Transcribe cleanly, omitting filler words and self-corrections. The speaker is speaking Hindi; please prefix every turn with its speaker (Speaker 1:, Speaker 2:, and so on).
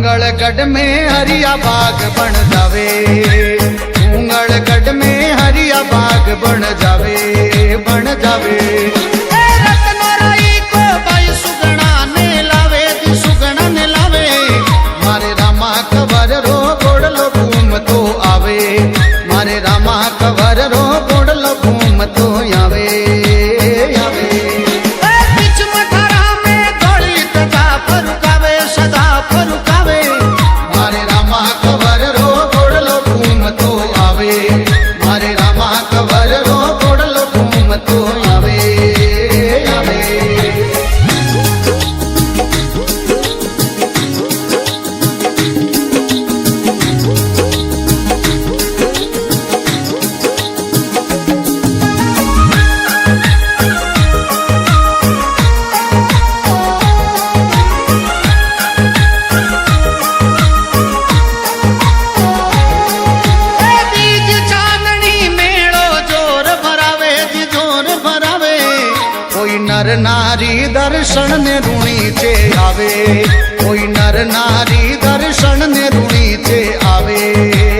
Speaker 1: उंगलगढ़ में हरिया बाग बन जावे, उंगलगढ़ में हरिया बाग बन जावे, बन जावे। को भाई सुगना ने लावे, सुगना ने लावे, मारे रामा कवर रो गोड़लो घूम तो आवे, मारे रामा कवर रो गोड़लो घूम तो आवे, आवे। बीच मठारा में थोड़ी तथा फरुकावे, सदा फरुकावे, मारे रामा कवर रो गोड़लो घूम तो आवे, मारे रामा कवर रो गोड़लो घूम तो आवे, आवे। नर नारी दर्शन ने रूणी चे आवे, कोई नर नारी दर्शन ने रूणी चे आवे।